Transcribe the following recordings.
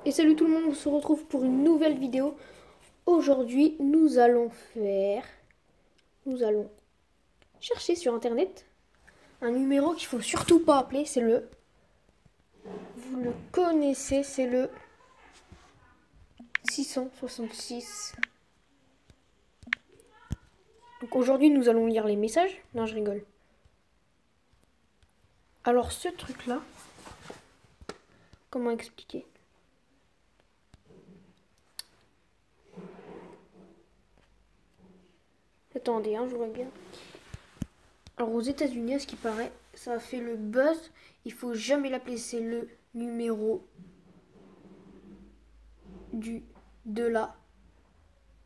Et salut tout le monde, on se retrouve pour une nouvelle vidéo. Aujourd'hui, nous allons chercher sur internet un numéro qu'il faut surtout pas appeler, vous le connaissez, c'est le 666. Donc aujourd'hui, nous allons lire les messages. Non, je rigole. Alors ce truc-là, comment expliquer? Attendez, je vois bien. Alors aux États-Unis, à ce qui paraît, ça a fait le buzz. Il faut jamais l'appeler, c'est le numéro de la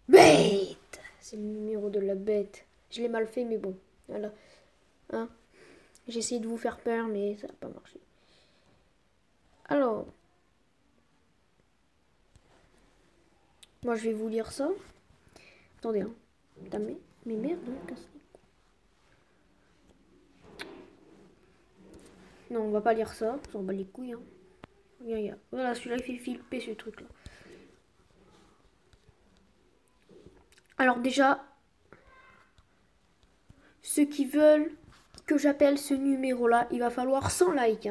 bête. C'est le numéro de la bête. Je l'ai mal fait, mais bon. Voilà. Hein, j'ai essayé de vous faire peur, mais ça n'a pas marché. Alors, moi je vais vous lire ça. Attendez, Putain, mais merde, casse. Non, on va pas lire ça. On s'en bat les couilles. Voilà, celui-là il fait flipper ce truc-là. Alors déjà, ceux qui veulent que j'appelle ce numéro-là, il va falloir 100 likes.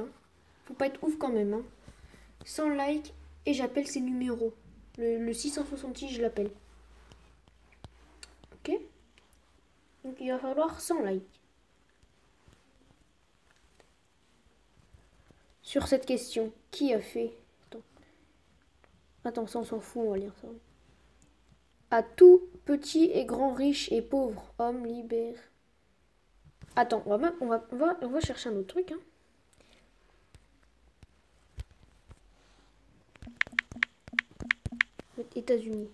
Faut pas être ouf quand même. 100 likes et j'appelle ces numéros. Le 666, je l'appelle. Ok? Donc il va falloir 100 likes. Sur cette question, qui a fait... Attends, ça on s'en fout, on va lire ça. À tout petit et grand, riche et pauvre, homme libère. Attends, on va chercher un autre truc. États-Unis.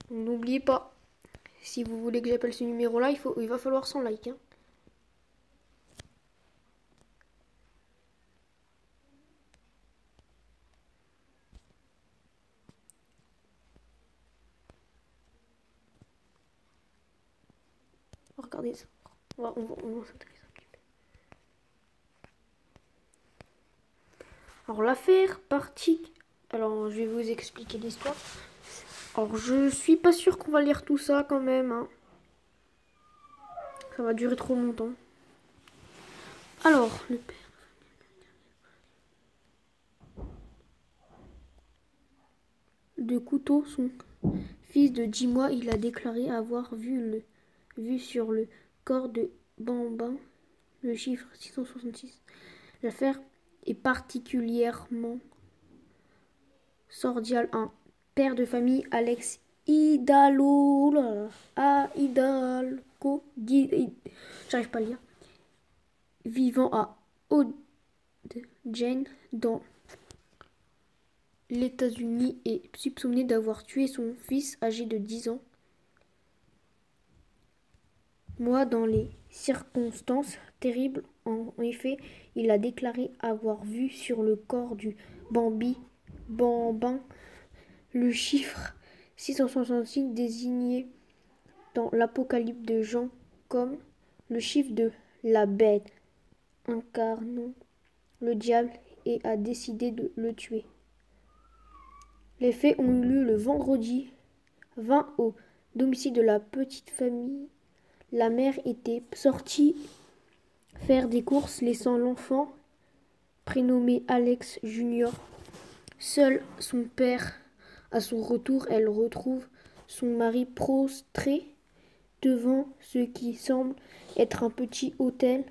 N'oubliez pas, si vous voulez que j'appelle ce numéro-là, il va falloir 100 likes. Regardez ça. On va s'intéresser un petit peu. Alors l'affaire partie. Alors je vais vous expliquer l'histoire. Alors je suis pas sûre qu'on va lire tout ça quand même. Ça va durer trop longtemps. Alors, le père de Couteau, son fils de 10 mois, il a déclaré avoir vu sur le corps de Bambin le chiffre 666. L'affaire est particulièrement sordiale. Un père de famille, Alex Hidalgo, j'arrive pas à lire, vivant à Ogden dans les États-Unis, est soupçonné d'avoir tué son fils âgé de 10 ans. Moi, dans les circonstances terribles, en effet, il a déclaré avoir vu sur le corps du Bambin le chiffre 666 désigné dans l'Apocalypse de Jean comme le chiffre de la bête incarnant le diable et a décidé de le tuer. Les faits ont eu lieu le vendredi 20 au domicile de la petite famille. La mère était sortie faire des courses, laissant l'enfant, prénommé Alex Junior, seul. Son père. À son retour, elle retrouve son mari prostré devant ce qui semble être un petit hôtel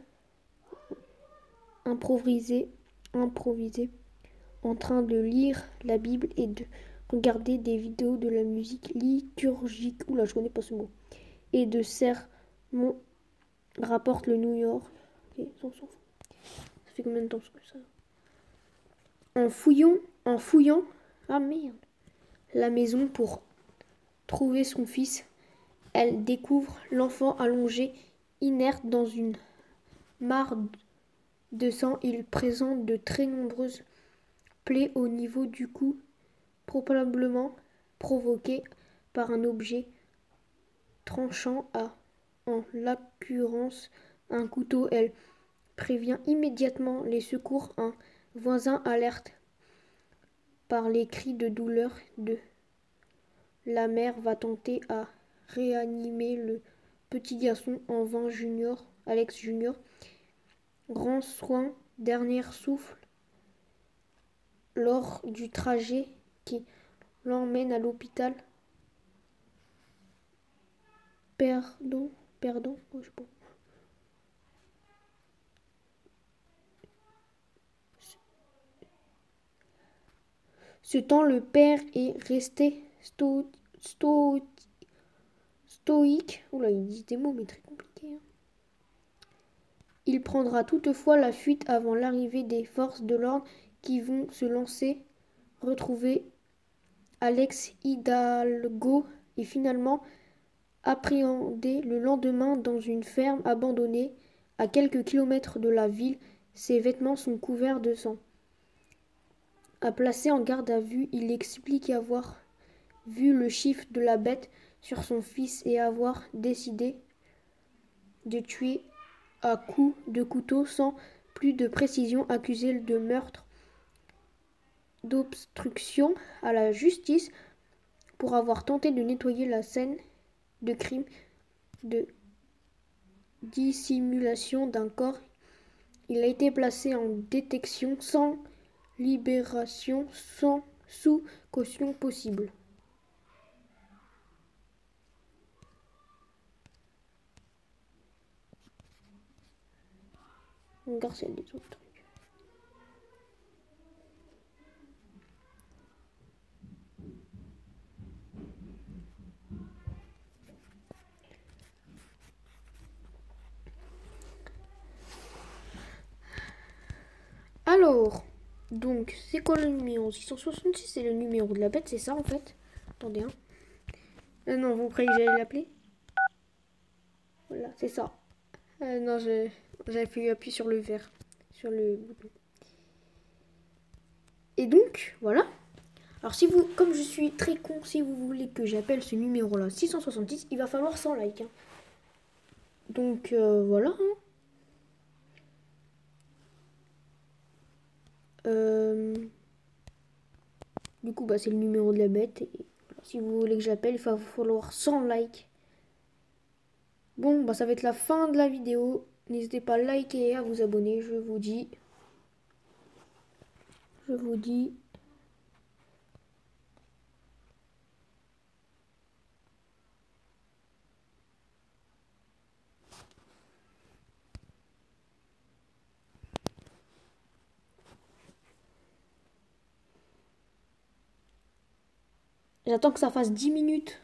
improvisé, en train de lire la Bible et de regarder des vidéos de la musique liturgique. Oula, je connais pas ce mot. Et de sermons, rapporte le New York. Okay, ça fait combien de temps que ça? En fouillant, ah merde, la maison pour trouver son fils, elle découvre l'enfant allongé, inerte dans une mare de sang. Il présente de très nombreuses plaies au niveau du cou, probablement provoquées par un objet tranchant, en l'occurrence un couteau. Elle prévient immédiatement les secours. Un voisin alerte par les cris de douleur de la mère va tenter à réanimer le petit garçon. En vain, Alex Junior, grand soin, dernier souffle lors du trajet qui l'emmène à l'hôpital. Perdant, oh, je sais pas. Ce temps, le père est resté stoïque. Oula, ils disent des mots, mais très compliqués. Hein. Il prendra toutefois la fuite avant l'arrivée des forces de l'ordre qui vont se lancer, retrouver Alex Hidalgo et finalement appréhendé le lendemain dans une ferme abandonnée à quelques kilomètres de la ville. Ses vêtements sont couverts de sang. Placé en garde à vue, il explique avoir vu le chiffre de la bête sur son fils et avoir décidé de tuer à coups de couteau sans plus de précision, accusé de meurtre, d'obstruction à la justice pour avoir tenté de nettoyer la scène de crime, de dissimulation d'un corps. Il a été placé en détention sans libération, sous caution possible. On regarde s'il y a des autres trucs. Alors, donc, c'est quoi le numéro 666? C'est le numéro de la bête, c'est ça en fait. Attendez, hein. Non, vous croyez que j'allais l'appeler? Voilà, c'est ça. Non, j'avais fait appuyer sur le vert, sur le bouton. Et donc, voilà. Alors, si vous, comme je suis très con, si vous voulez que j'appelle ce numéro-là 666, il va falloir 100 likes. Hein. Donc, voilà. Hein. Du coup, bah, c'est le numéro de la bête. Et voilà, si vous voulez que j'appelle, il va falloir 100 likes. Bon, bah, ça va être la fin de la vidéo. N'hésitez pas à liker et à vous abonner. Je vous dis. J'attends que ça fasse 10 minutes.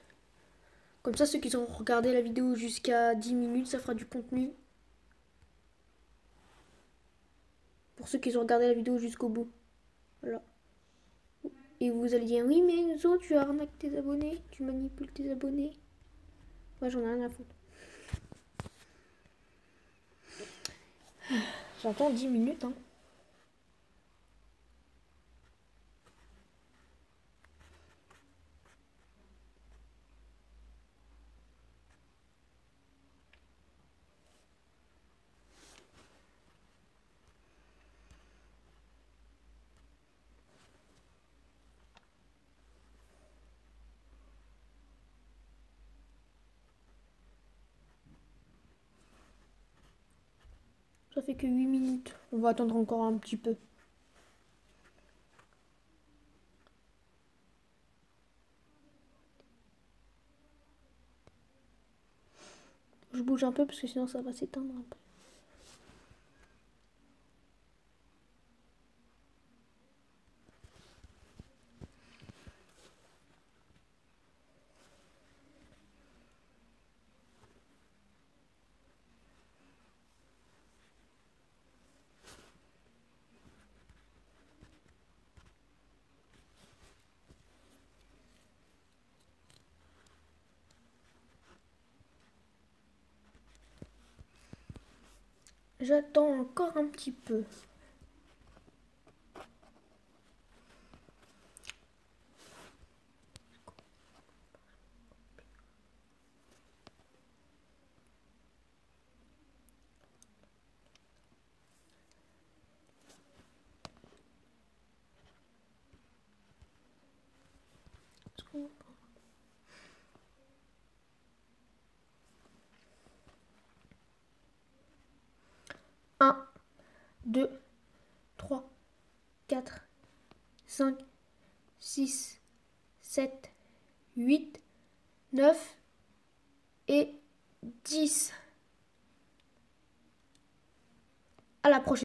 Comme ça, ceux qui ont regardé la vidéo jusqu'à 10 minutes, ça fera du contenu. Pour ceux qui ont regardé la vidéo jusqu'au bout. Voilà. Et vous allez dire, oui, mais Enzo, tu arnaques tes abonnés, tu manipules tes abonnés. Ouais, j'en ai rien à foutre. J'attends 10 minutes, hein. Ça fait que 8 minutes. On va attendre encore un petit peu. Je bouge un peu parce que sinon ça va s'éteindre un peu. J'attends encore un petit peu. Un, 2, 3, 4, 5, 6, 7, 8, 9 et 10. À la prochaine.